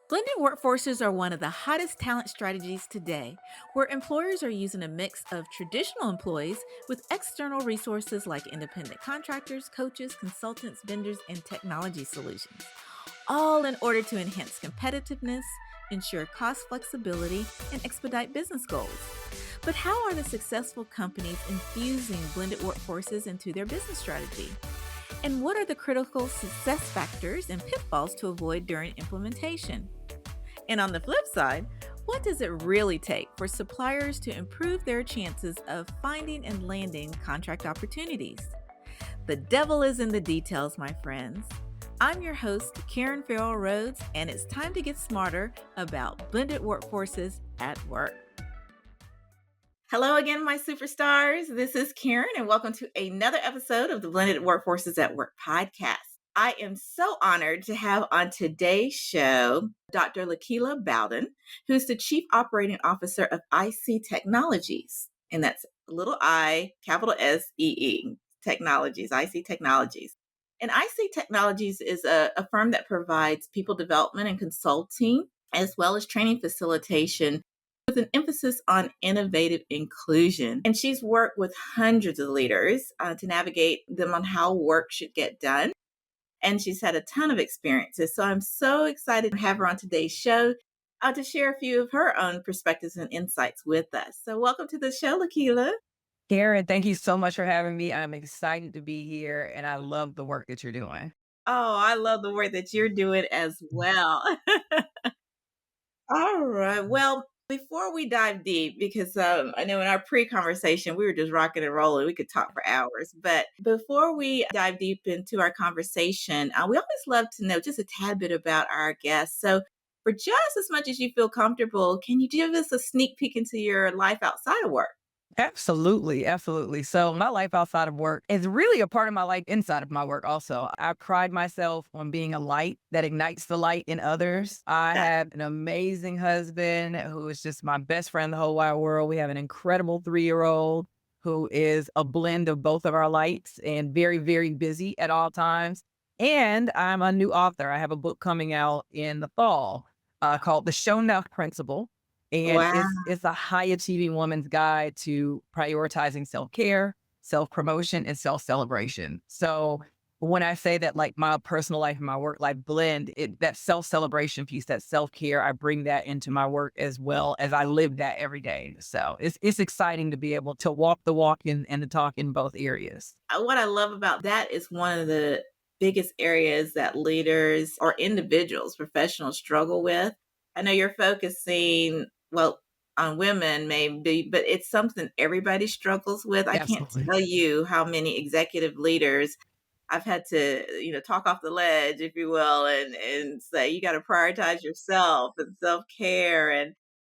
Blended workforces are one of the hottest talent strategies today, where employers are using a mix of traditional employees with external resources like independent contractors, coaches, consultants, vendors, and technology solutions, all in order to enhance competitiveness, ensure cost flexibility, and expedite business goals. But how are the successful companies infusing blended workforces into their business strategy? And what are the critical success factors and pitfalls to avoid during implementation? And on the flip side, what does it really take for suppliers to improve their chances of finding and landing contract opportunities? The devil is in the details, my friends. I'm your host, Karen Farrell Rhodes, and it's time to get smarter about blended workforces at work. Hello again, my superstars. This is Karen, and welcome to another episode of the Blended Workforces at Work podcast. I am so honored to have on today's show Dr. Lakila Bowden, who's the Chief Operating Officer of iSee Technologies. And that's little I, capital SEE, Technologies, iSee Technologies. And iSee Technologies is a firm that provides people development and consulting, as well as training facilitation with an emphasis on innovative inclusion. And she's worked with hundreds of leaders to navigate them on how work should get done. And she's had a ton of experiences. So I'm so excited to have her on today's show to share a few of her own perspectives and insights with us. So welcome to the show, Lakila. Karen, thank you so much for having me. I'm excited to be here and I love the work that you're doing. Oh, I love the work that you're doing as well. All right. Well, before we dive deep, because I know in our pre-conversation we were just rocking and rolling, we could talk for hours. But before we dive deep into our conversation, we always love to know just a tad bit about our guests. So, for just as much as you feel comfortable, can you give us a sneak peek into your life outside of work? Absolutely, absolutely. So my life outside of work is really a part of my life inside of my work also. I pride myself on being a light that ignites the light in others. I That have an amazing husband who is just my best friend in the whole wide world. We have an incredible 3-year-old who is a blend of both of our lights and very, very busy at all times. And I'm a new author. I have a book coming out in the fall called The Show Enough Principle, and wow. it's a high achieving woman's guide to prioritizing self-care, self-promotion, and self-celebration. So when I say that like my personal life and my work life blend, that self-celebration piece, that self-care, I bring that into my work as well as I live that every day. So it's exciting to be able to walk the walk and the talk in both areas. What I love about that is one of the biggest areas that leaders or individuals, professionals struggle with. I know you're focusing, well, on women maybe, but it's something everybody struggles with. I can't Absolutely. tell you how many executive leaders I've had to, talk off the ledge, if you will, and say you got to prioritize yourself and self-care. And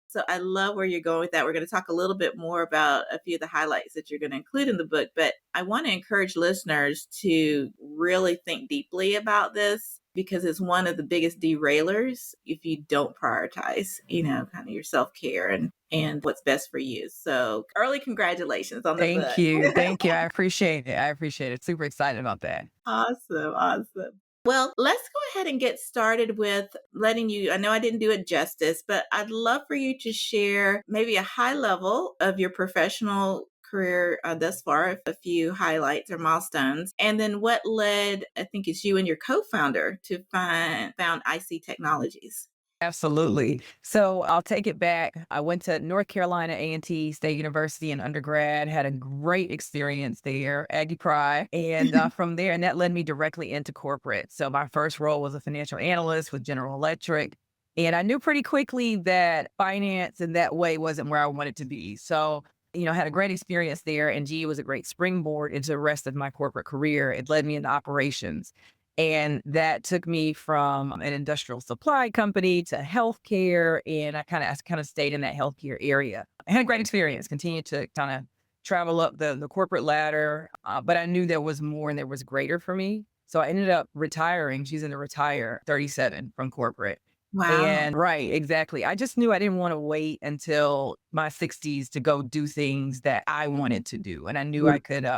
so I love where you're going with that. We're going to talk a little bit more about a few of the highlights that you're going to include in the book, but I want to encourage listeners to really think deeply about this because it's one of the biggest derailers if you don't prioritize, kind of your self-care and what's best for you. So early congratulations on the Thank book. you. Thank you. I appreciate it. I appreciate it. Super excited about that. Awesome. Awesome. Well, let's go ahead and get started with letting you. I know I didn't do it justice, but I'd love for you to share maybe a high level of your professional career thus far, a few highlights or milestones, and then what led, I think it's you and your co-founder to found iSee Technologies. Absolutely. So I'll take it back. I went to North Carolina A&T State University in undergrad, had a great experience there, Aggie Pride. And from there, and that led me directly into corporate. So my first role was a financial analyst with General Electric. And I knew pretty quickly that finance in that way wasn't where I wanted to be. So, had a great experience there. And GE was a great springboard into the rest of my corporate career. It led me into operations. And that took me from an industrial supply company to healthcare. And I kind of stayed in that healthcare area. I had a great experience, continued to kind of travel up the corporate ladder. But I knew there was more and there was greater for me. So I ended up retiring, choosing to retire 37 from corporate. Wow. And right, exactly. I just knew I didn't want to wait until my 60s to go do things that I wanted to do. And I knew I could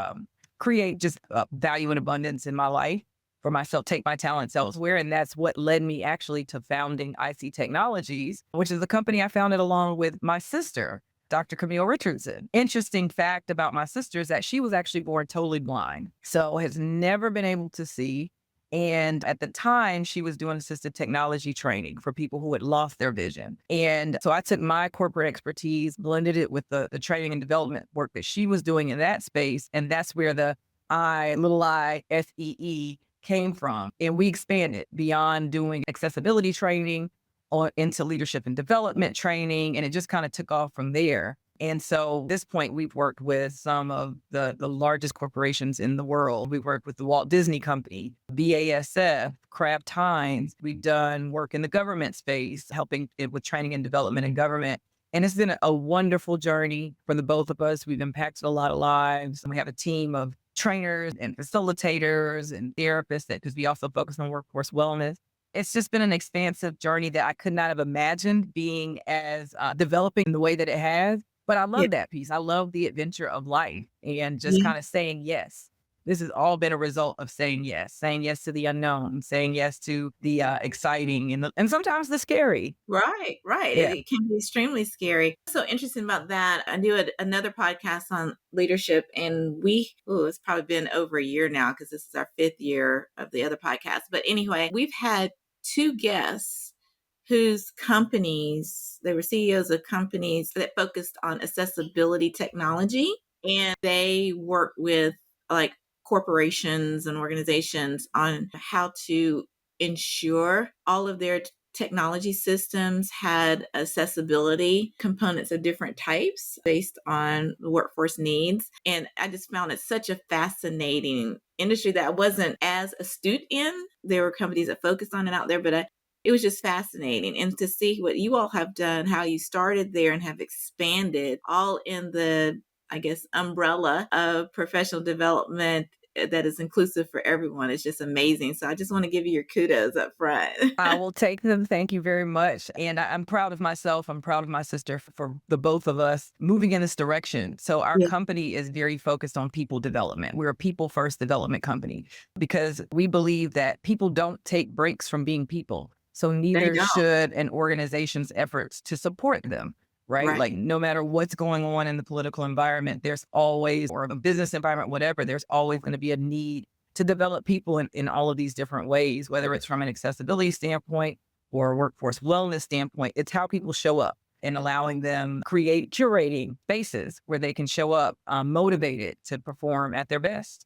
create just value and abundance in my life for myself, take my talents elsewhere. And that's what led me actually to founding iSee Technologies, which is a company I founded along with my sister, Dr. Camille Richardson. Interesting fact about my sister is that she was actually born totally blind, so has never been able to see. And at the time, she was doing assistive technology training for people who had lost their vision. And so I took my corporate expertise, blended it with the training and development work that she was doing in that space. And that's where the SEE came from. And we expanded beyond doing accessibility training on into leadership and development training. And it just kind of took off from there. And so at this point, we've worked with some of the largest corporations in the world. We've worked with the Walt Disney Company, BASF, Kraft Heinz. We've done work in the government space, helping it with training and development in government. And it's been a wonderful journey for the both of us. We've impacted a lot of lives. And we have a team of trainers and facilitators and therapists because we also focus on workforce wellness. It's just been an expansive journey that I could not have imagined being as developing the way that it has. But I Yeah. love that piece. I love the adventure of life and just Yeah. kind of saying yes. This has all been a result of saying yes to the unknown, saying yes to the exciting and sometimes the scary. Right, right. It, Yeah. it can be extremely scary. So interesting about that. I do another podcast on leadership, and it's probably been over a year now because this is our fifth year of the other podcast. But anyway, we've had two guests whose companies, they were CEOs of companies that focused on accessibility technology, and they work with like corporations and organizations on how to ensure all of their technology systems had accessibility components of different types based on the workforce needs. And I just found it such a fascinating industry that I wasn't as astute in. There were companies that focused on it out there, but it was just fascinating. And to see what you all have done, how you started there and have expanded all in the, I guess, umbrella of professional development that is inclusive for everyone. It's just amazing. So I just want to give you your kudos up front. I will take them. Thank you very much. And I'm proud of myself. I'm proud of my sister for the both of us moving in this direction. So our Yeah, company is very focused on people development. We're a people first development company because we believe that people don't take breaks from being people. So they neither don't. should an organization's efforts to support them. Right. Right. Like no matter what's going on in the political environment, there's always, or a business environment, whatever, there's always going to be a need to develop people in all of these different ways, whether it's from an accessibility standpoint or a workforce wellness standpoint. It's how people show up and allowing them curating spaces where they can show up motivated to perform at their best.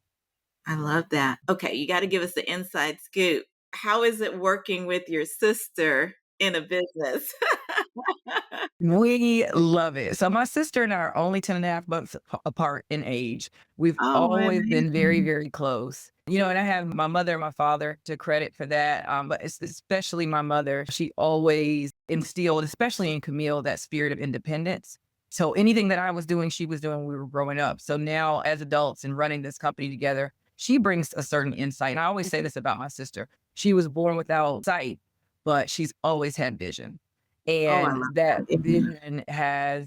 I love that. Okay, you got to give us the inside scoop. How is it working with your sister in a business? We love it. So my sister and I are only 10 and a half months apart in age. We've Oh, always been very, amazing. very close. And I have my mother and my father to credit for that. But it's especially my mother. She always instilled, especially in Camille, that spirit of independence. So anything that I was doing, she was doing when we were growing up. So now as adults and running this company together, she brings a certain insight. And I always say this about my sister. She was born without sight, but she's always had vision. Oh, I And love that that. Yeah. vision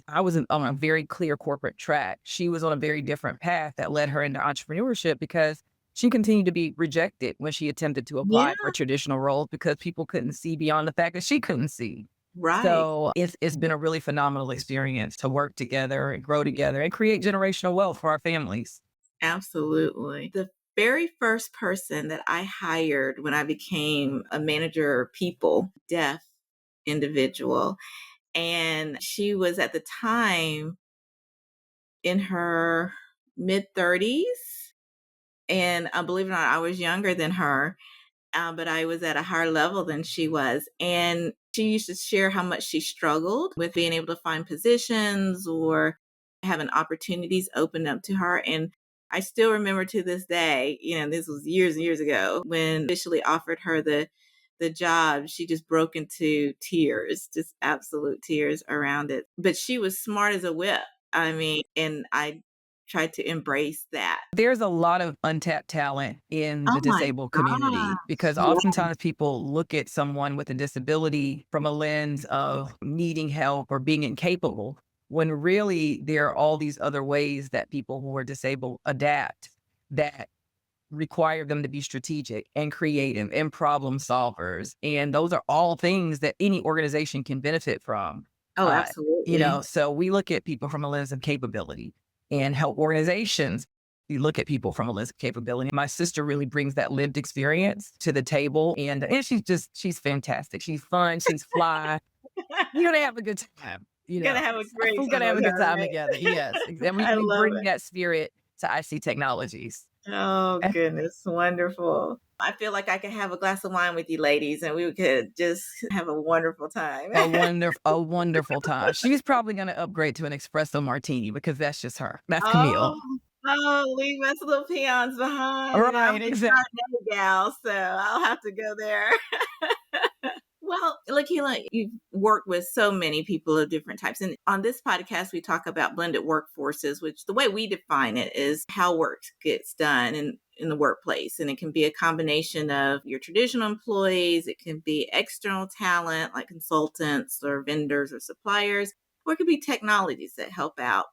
I was on a very clear corporate track. She was on a very different path that led her into entrepreneurship because she continued to be rejected when she attempted to Yeah, apply for traditional roles because people couldn't see beyond the fact that she couldn't see. right. So it's been a really phenomenal experience to work together and grow together and create generational wealth for our families. Absolutely. The very first person that I hired when I became a manager of people, deaf individual, and she was at the time in her mid 30s. And believe it or not, I was younger than her, but I was at a higher level than she was. And she used to share how much she struggled with being able to find positions or having opportunities open up to her. And I still remember to this day, this was years and years ago, when officially offered her the job, she just broke into tears, just absolute tears around it. But she was smart as a whip. I mean, and I tried to embrace that. There's a lot of untapped talent in Oh the my disabled community gosh. because Yeah. oftentimes people look at someone with a disability from a lens of needing help or being incapable, when really there are all these other ways that people who are disabled adapt that require them to be strategic and creative and problem solvers. And those are all things that any organization can benefit from. Oh, absolutely. So we look at people from a lens of capability and help organizations. You look at people from a lens of capability. My sister really brings that lived experience to the table. And she's fantastic. She's fun. She's fly. We're gonna have a good time, Gonna have a great We're time gonna have a with good her, time right? together. Yes. And we, I we love bring it. that spirit to iSee Technologies. Oh, goodness, wonderful. I feel like I could have a glass of wine with you ladies, and we could just have a wonderful time. A wonderful time. She's probably gonna upgrade to an espresso martini because that's just her. That's Oh, Camille. oh, leave us little peons behind. You know, I'm Right, a exactly. Chardonnay gal, so I'll have to go there. Well, Lakila, you've worked with so many people of different types. And on this podcast, we talk about blended workforces, which the way we define it is how work gets done in the workplace. And it can be a combination of your traditional employees, it can be external talent like consultants or vendors or suppliers, or it could be technologies that help out.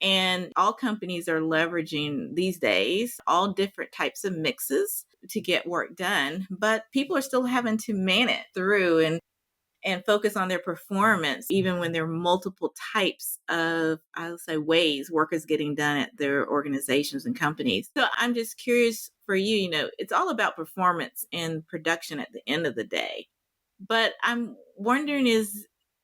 And all companies are leveraging these days all different types of mixes to get work done, but people are still having to man it through and focus on their performance, even when there are multiple types of, I would say, ways work is getting done at their organizations and companies. So I'm just curious for you, it's all about performance and production at the end of the day. But I'm wondering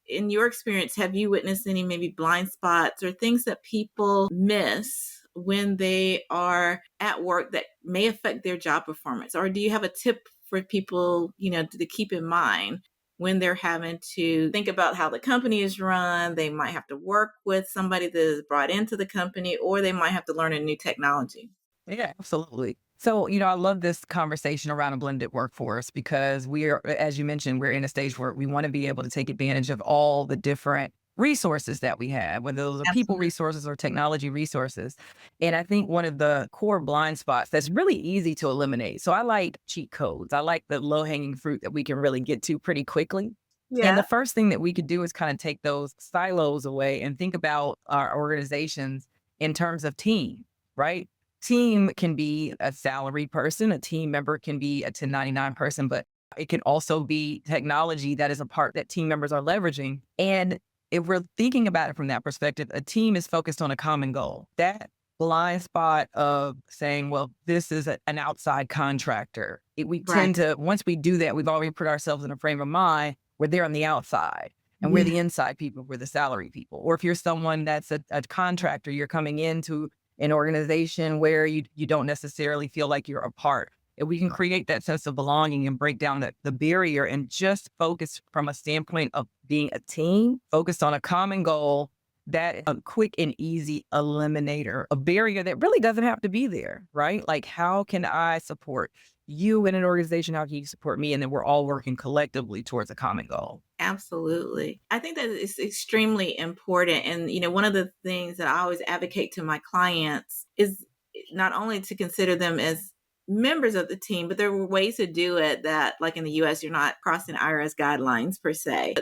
in your experience, have you witnessed any maybe blind spots or things that people miss when they are at work that may affect their job performance? Or do you have a tip for people, to keep in mind when they're having to think about how the company is run? They might have to work with somebody that is brought into the company, or they might have to learn a new technology. Yeah, absolutely. So, I love this conversation around a blended workforce because we are, as you mentioned, we're in a stage where we want to be able to take advantage of all the different resources that we have, whether those are people Absolutely. resources or technology resources. And I think one of the core blind spots that's really easy to eliminate. So I like cheat codes. I like the low hanging fruit that we can really get to pretty quickly. And the Yeah. first thing that we could do is kind of take those silos away and think about our organizations in terms of team, right? Team can be a salary person, a team member can be a 1099 person, but it can also be technology that is a part that team members are leveraging. And if we're thinking about it from that perspective, a team is focused on a common goal. That blind spot of saying, well, this is an outside contractor. We Right. tend to, once we do that, we've already put ourselves in a frame of mind where they're on the outside and we're Yeah. the inside people, we're the salary people. Or if you're someone that's a contractor, you're coming into an organization where you don't necessarily feel like you're a part. If we can create that sense of belonging and break down the barrier and just focus from a standpoint of being a team, focused on a common goal, that a quick and easy eliminator, a barrier that really doesn't have to be there, right? Like, how can I support you in an organization? How can you support me? And then we're all working collectively towards a common goal. Absolutely. I think that it's extremely important. And, one of the things that I always advocate to my clients is not only to consider them as members of the team, but there were ways to do it that, like in the US, you're not crossing IRS guidelines per se.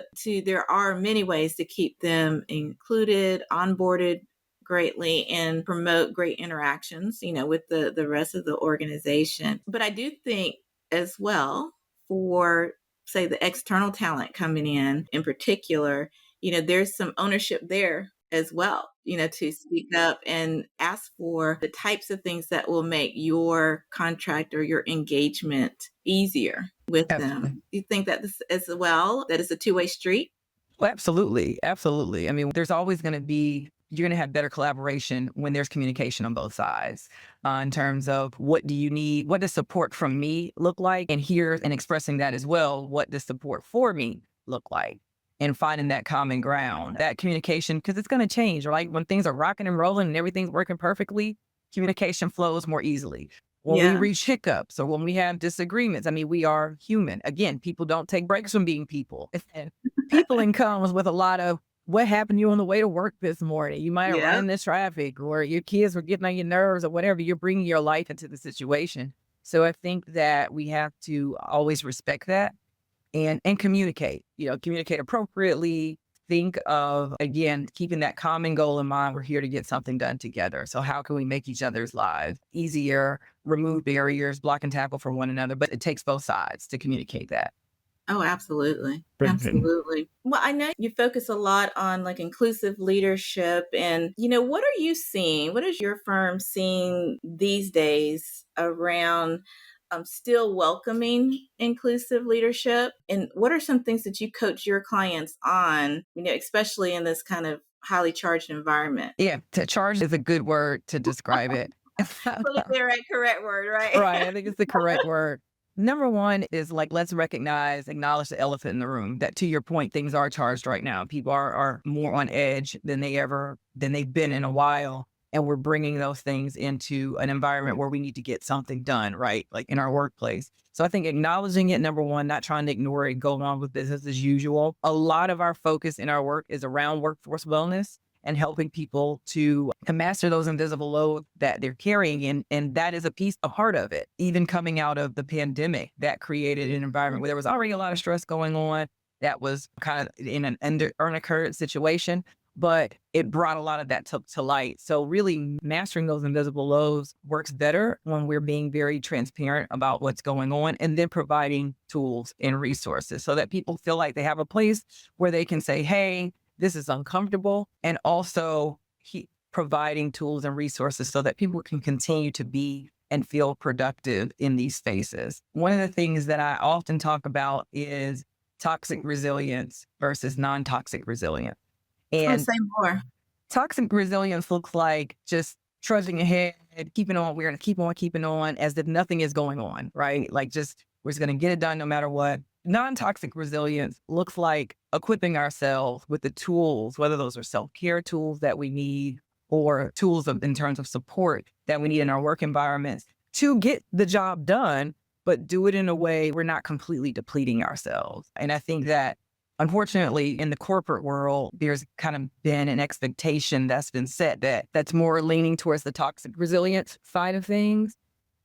There are many ways to keep them included, onboarded greatly, and promote great interactions, with the rest of the organization. But I do think as well, for say the external talent coming in particular, there's some ownership there as well, to speak up and ask for the types of things that will make your contract or your engagement easier with Absolutely. them. You think that this as well, that it's a two-way street? Well, absolutely. Absolutely. I mean, there's always going to be, you're going to have better collaboration when there's communication on both sides in terms of what do you need? What does support from me look like? And here and expressing that as well. What does support for me look like? And finding that common ground, that communication, because it's going to change, right? When things are rocking and rolling and everything's working perfectly, communication flows more easily. When we Yeah. reach hiccups or when we have disagreements, I mean, we are human. Again, people don't take breaks from being people. Peopling comes with a lot of what happened to you on the way to work this morning. You might have run Yeah. into traffic or your kids were getting on your nerves or whatever. You're bringing your life into the situation. So I think that we have to always respect that and communicate, communicate appropriately, think of, again, keeping that common goal in mind. We're here to get something done together. So how can we make each other's lives easier, remove barriers, block and tackle for one another? But it takes both sides to communicate that. Oh, absolutely. Mhm. Absolutely. Well, I know you focus a lot on like inclusive leadership and, what are you seeing? What is your firm seeing these days around still welcoming inclusive leadership? And what are some things that you coach your clients on, especially in this kind of highly charged environment? Yeah, to charge is a good word to describe it. Put it there, right? Correct word, right? Right, I think it's the correct word. Number one is like, let's recognize, acknowledge the elephant in the room. That, to your point, things are charged right now. People are more on edge than they've been in a while. And we're bringing those things into an environment where we need to get something done, right? Like in our workplace. So I think acknowledging it, number one, not trying to ignore it, going on with business as usual. A lot of our focus in our work is around workforce wellness and helping people to master those invisible loads that they're carrying. And that is a part of it. Even coming out of the pandemic, that created an environment where there was already a lot of stress going on. That was kind of in an undercurrent situation, but it brought a lot of that to light. So really mastering those invisible loads works better when we're being very transparent about what's going on, and then providing tools and resources so that people feel like they have a place where they can say, hey, this is uncomfortable, and also providing tools and resources so that people can continue to be and feel productive in these spaces. One of the things that I often talk about is toxic resilience versus non-toxic resilience. Oh, And say more. toxic resilience looks like just trudging ahead, keeping on. We're going to keep on keeping on as if nothing is going on, right? Like just we're just going to get it done no matter what. Non-toxic resilience looks like equipping ourselves with the tools, whether those are self-care tools that we need or tools in terms of support that we need in our work environments to get the job done, but do it in a way we're not completely depleting ourselves. And I think that unfortunately, in the corporate world, there's kind of been an expectation that's been set that's more leaning towards the toxic resilience side of things.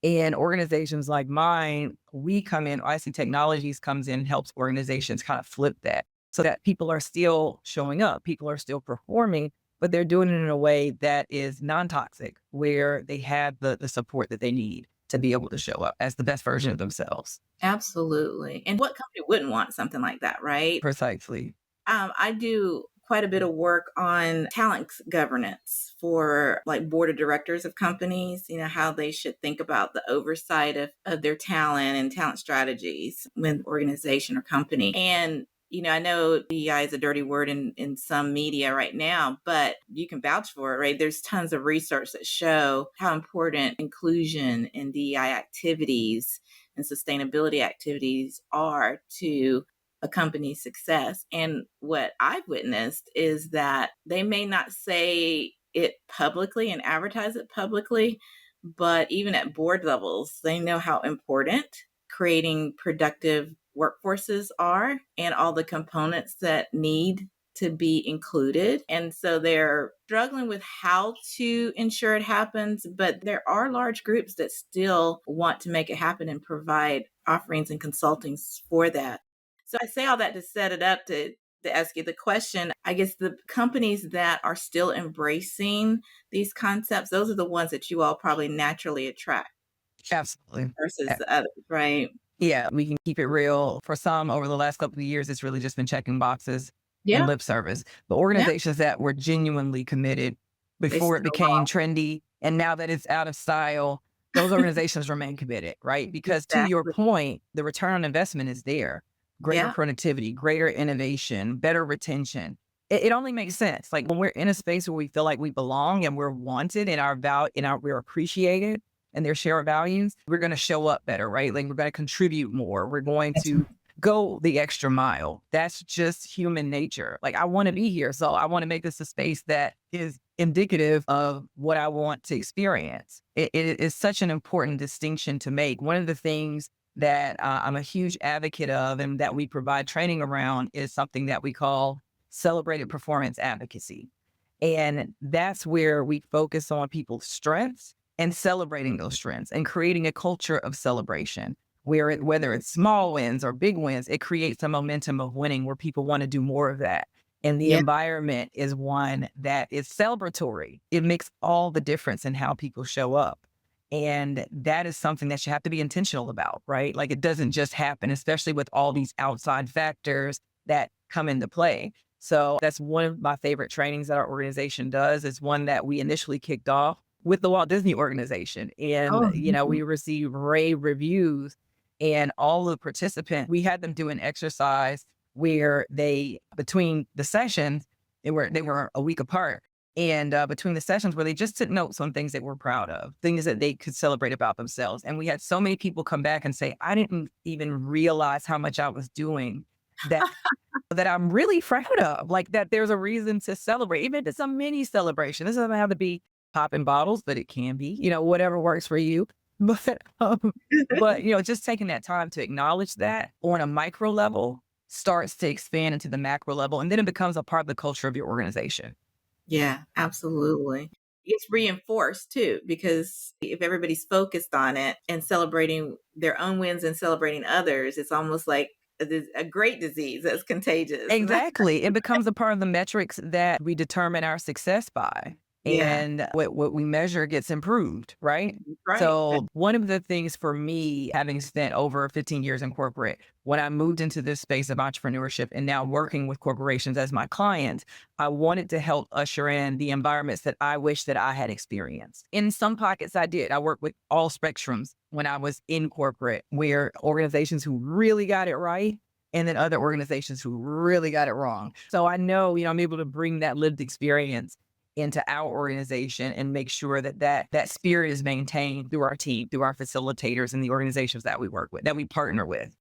And organizations like mine, we come in, iSee Technologies comes in and helps organizations kind of flip that so that people are still showing up, people are still performing, but they're doing it in a way that is non-toxic, where they have the support that they need to be able to show up as the best version of themselves. Absolutely. And what company wouldn't want something like that, right? Precisely. I do quite a bit of work on talent governance for like board of directors of companies, how they should think about the oversight of their talent and talent strategies with organization or company. And I know DEI is a dirty word in some media right now, but you can vouch for it, right? There's tons of research that show how important inclusion in DEI activities and sustainability activities are to a company's success. And what I've witnessed is that they may not say it publicly and advertise it publicly, but even at board levels, they know how important creating productive workforces are and all the components that need to be included. And so they're struggling with how to ensure it happens, but there are large groups that still want to make it happen and provide offerings and consultings for that. So I say all that to set it up to ask you the question. I guess the companies that are still embracing these concepts, those are the ones that you all probably naturally attract Absolutely. versus the others, right? Yeah, we can keep it real. For some, over the last couple of years, it's really just been checking boxes and Yeah, lip service. The yeah. organizations that were genuinely committed They before it still became are. trendy, and now that it's out of style, those organizations remain committed, right? Because to your Exactly. point, the return on investment is there. Greater Yeah. productivity, greater innovation, better retention. It only makes sense. Like when we're in a space where we feel like we belong and we're wanted and we're appreciated and their share of values, we're going to show up better, right? Like we're going to contribute more. We're going That's to go the extra mile. That's just human nature. Like I want to be here. So I want to make this a space that is indicative of what I want to experience. It is such an important distinction to make. One of the things that I'm a huge advocate of and that we provide training around is something that we call celebrated performance advocacy. And that's where we focus on people's strengths and celebrating those strengths and creating a culture of celebration where whether it's small wins or big wins, it creates a momentum of winning where people want to do more of that. And the Yeah. environment is one that is celebratory. It makes all the difference in how people show up. And that is something that you have to be intentional about, right? Like it doesn't just happen, especially with all these outside factors that come into play. So that's one of my favorite trainings that our organization does. It's one that we initially kicked off with the Walt Disney Organization. And, Oh, we received rave reviews, and all the participants, we had them do an exercise where they, between the sessions, they were a week apart. And between the sessions where they just took notes on things they were proud of, things that they could celebrate about themselves. And we had so many people come back and say, I didn't even realize how much I was doing that I'm really proud of, like that there's a reason to celebrate, even if it's a mini celebration. This doesn't have to be popping bottles, but it can be, whatever works for you. But just taking that time to acknowledge that on a micro level starts to expand into the macro level. And then it becomes a part of the culture of your organization. yeah, absolutely. It's reinforced too, because if everybody's focused on it and celebrating their own wins and celebrating others, it's almost like a great disease that's contagious. Exactly. It becomes a part of the metrics that we determine our success by. Yeah, And what we measure gets improved, right? right. So, one of the things for me, having spent over 15 years in corporate, when I moved into this space of entrepreneurship and now working with corporations as my clients, I wanted to help usher in the environments that I wish that I had experienced. In some pockets, I did. I worked with all spectrums when I was in corporate, where organizations who really got it right and then other organizations who really got it wrong. So I know, I'm able to bring that lived experience into our organization and make sure that spirit is maintained through our team, through our facilitators and the organizations that we work with, that we partner with.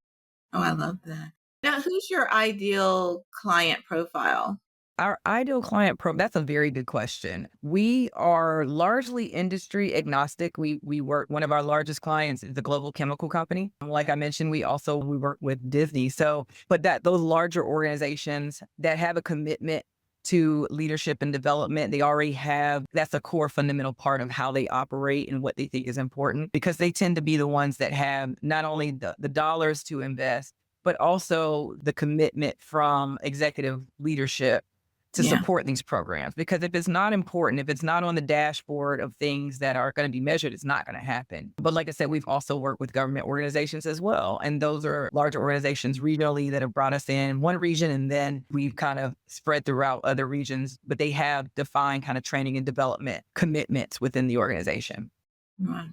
Oh, I love that. Now, who's your ideal client profile? Our ideal client that's a very good question. We are largely industry agnostic. We work, one of our largest clients is the global chemical company. Like I mentioned, we work with Disney. So, but that those larger organizations that have a commitment to leadership and development, they already have, that's a core fundamental part of how they operate and what they think is important, because they tend to be the ones that have not only the dollars to invest, but also the commitment from executive leadership to Yeah, support these programs. Because if it's not important, if it's not on the dashboard of things that are going to be measured, it's not going to happen. But like I said, we've also worked with government organizations as well. And those are larger organizations regionally that have brought us in one region, and then we've kind of spread throughout other regions, but they have defined kind of training and development commitments within the organization.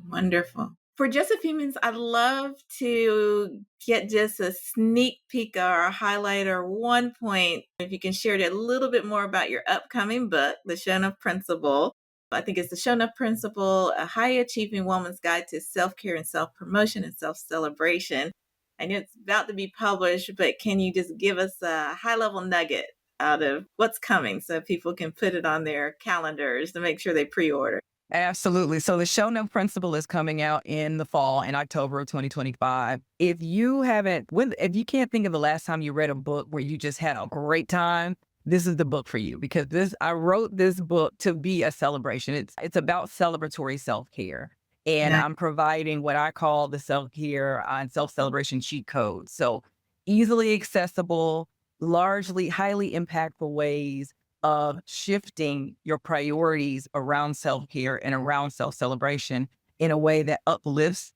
wonderful. For just a few minutes, I'd love to get just a sneak peek or a highlight or one point. If you can share a little bit more about your upcoming book, The Shona Principle. I think it's The Shona Principle, a high achieving woman's guide to self care and self promotion and self celebration. I know it's about to be published, but can you just give us a high level nugget out of what's coming so people can put it on their calendars to make sure they pre order? Absolutely. So the Show No Principle is coming out in the fall, in October of 2025. If you can't think of the last time you read a book where you just had a great time, this is the book for you, because I wrote this book to be a celebration. It's about celebratory self-care. And Nice. I'm providing what I call the self-care and self-celebration cheat code. So easily accessible, largely highly impactful ways of shifting your priorities around self-care and around self-celebration in a way that uplifts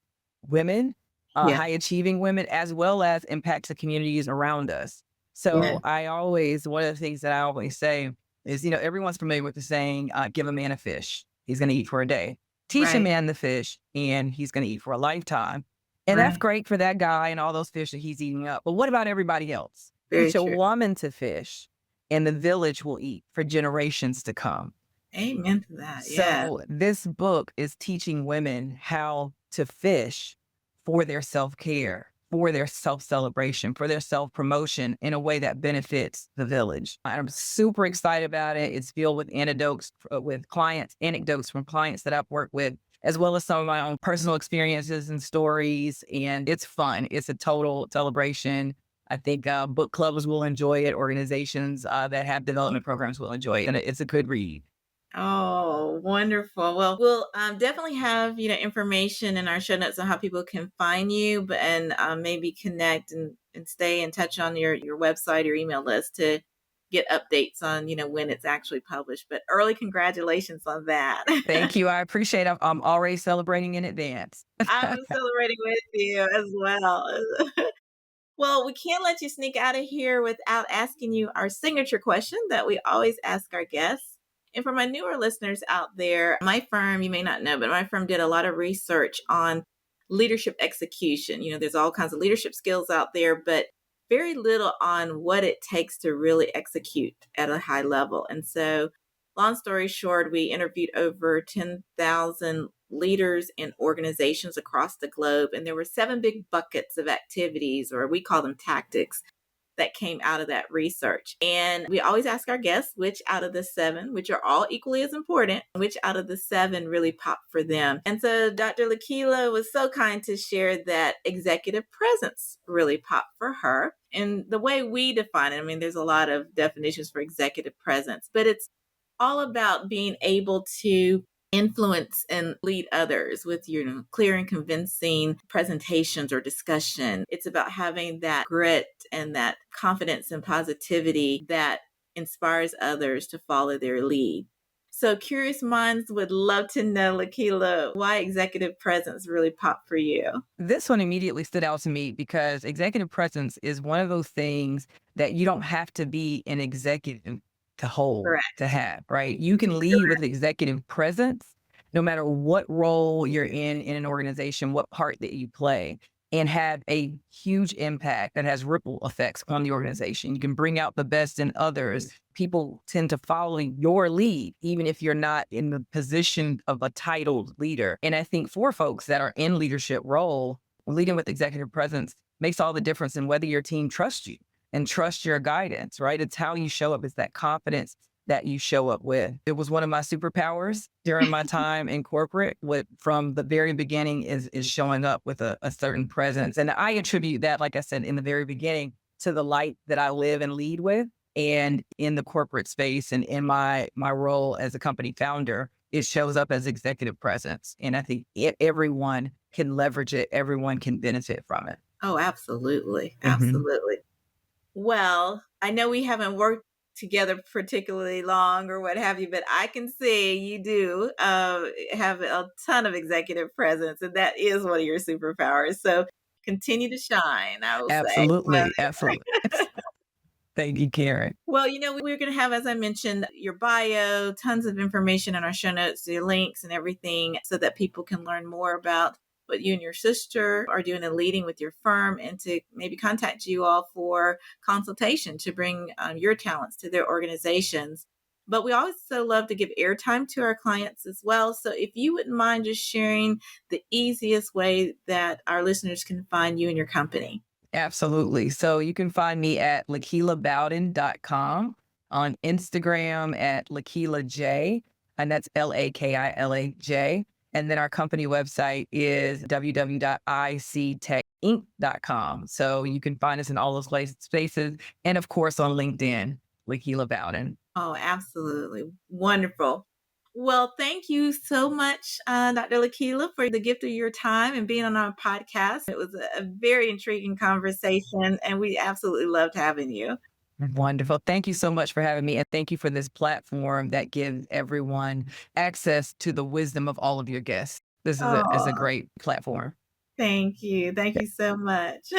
women, Yeah. high achieving women, as well as impacts the communities around us. Yeah. So one of the things that I always say is, everyone's familiar with the saying, give a man a fish, he's going to eat for a day. Teach a Right. man the fish, and he's going to eat for a lifetime. And that's Right. great for that guy and all those fish that he's eating up. But what about everybody else? Very Teach a true. woman to fish, and the village will eat for generations to come. Amen to that. Yeah. So this book is teaching women how to fish for their self-care, for their self-celebration, for their self-promotion in a way that benefits the village. I'm super excited about it. It's filled with anecdotes from clients that I've worked with, as well as some of my own personal experiences and stories. And it's fun. It's a total celebration. I think book clubs will enjoy it. Organizations that have development programs will enjoy it. And it's a good read. Oh, wonderful. Well, we'll definitely have information in our show notes on how people can find you, but and maybe connect and stay in touch on your website or email list to get updates on, when it's actually published. But early congratulations on that. Thank you. I appreciate it. I'm already celebrating in advance. I'm celebrating with you as well. Well, we can't let you sneak out of here without asking you our signature question that we always ask our guests. And for my newer listeners out there, my firm, you may not know, but my firm did a lot of research on leadership execution. There's all kinds of leadership skills out there, but very little on what it takes to really execute at a high level. And so, long story short, we interviewed over 10,000 leaders and organizations across the globe. And there were 7 big buckets of activities, or we call them tactics, that came out of that research. And we always ask our guests which out of the 7, which are all equally as important, which out of the 7 really popped for them. And so Dr. Lakila was so kind to share that executive presence really popped for her. And the way we define it, there's a lot of definitions for executive presence, but it's all about being able to influence and lead others with your clear and convincing presentations or discussion. It's about having that grit and that confidence and positivity that inspires others to follow their lead. So curious minds would love to know, Lakila, why executive presence really popped for you. This one immediately stood out to me because executive presence is one of those things that you don't have to be an executive to hold, Correct. to have, right? You can lead with executive presence no matter what role you're in an organization, what part that you play, and have a huge impact that has ripple effects on the organization. You can bring out the best in others. People tend to follow your lead, even if you're not in the position of a titled leader. And I think for folks that are in leadership role, leading with executive presence makes all the difference in whether your team trusts you and trust your guidance, right? It's how you show up. It's that confidence that you show up with. It was one of my superpowers during my time in corporate. From the very beginning is showing up with a certain presence. And I attribute that, like I said, in the very beginning, to the light that I live and lead with. And in the corporate space and in my role as a company founder, it shows up as executive presence. And I think everyone can leverage it. Everyone can benefit from it. Oh, absolutely. Mhm. Absolutely. Well, I know we haven't worked together particularly long or what have you, but I can see you do have a ton of executive presence, and that is one of your superpowers. So continue to shine, I will say. Absolutely. Absolutely. Thank you, Karen. Well, we're going to have, as I mentioned, your bio, tons of information in our show notes, your links and everything, so that people can learn more about what you and your sister are doing and leading with your firm, and to maybe contact you all for consultation to bring your talents to their organizations. But we also love to give airtime to our clients as well. So if you wouldn't mind just sharing the easiest way that our listeners can find you and your company. Absolutely. So you can find me at LakilaBowden.com, on Instagram at LakilaJ, and that's LAKILAJ. And then our company website is www.iseetechinc.com. So you can find us in all those spaces. And of course, on LinkedIn, Lakila Bowden. Oh, absolutely. Wonderful. Well, thank you so much, Dr. Lakila, for the gift of your time and being on our podcast. It was a very intriguing conversation, and we absolutely loved having you. Wonderful. Thank you so much for having me. And thank you for this platform that gives everyone access to the wisdom of all of your guests. This is a great platform. Thank you. Thank you so much.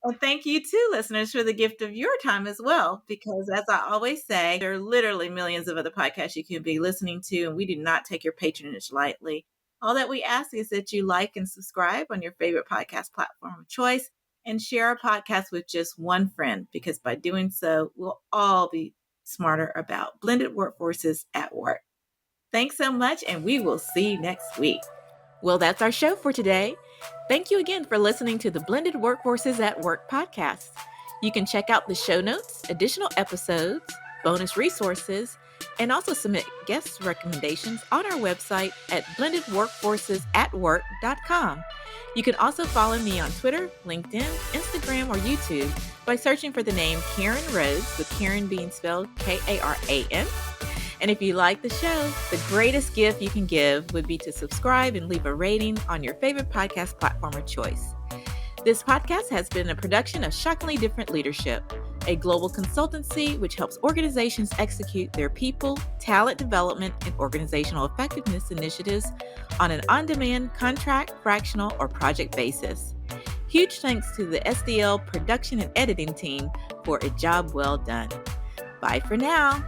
And thank you too, listeners, for the gift of your time as well, because as I always say, there are literally millions of other podcasts you can be listening to, and we do not take your patronage lightly. All that we ask is that you like and subscribe on your favorite podcast platform of choice, and share our podcast with just one friend, because by doing so, we'll all be smarter about blended workforces at work. Thanks so much, and we will see you next week. Well, that's our show for today. Thank you again for listening to the Blended Workforces at Work podcast. You can check out the show notes, additional episodes, bonus resources, and also submit guest recommendations on our website at blendedworkforcesatwork.com. You can also follow me on Twitter, LinkedIn, Instagram, or YouTube by searching for the name Karen Rhodes, with Karen being spelled Karan. And if you like the show, the greatest gift you can give would be to subscribe and leave a rating on your favorite podcast platform of choice. This podcast has been a production of Shockingly Different Leadership. a global consultancy which helps organizations execute their people, talent development, and organizational effectiveness initiatives on an on-demand, contract, fractional, or project basis. Huge thanks to the SDL production and editing team for a job well done. Bye for now.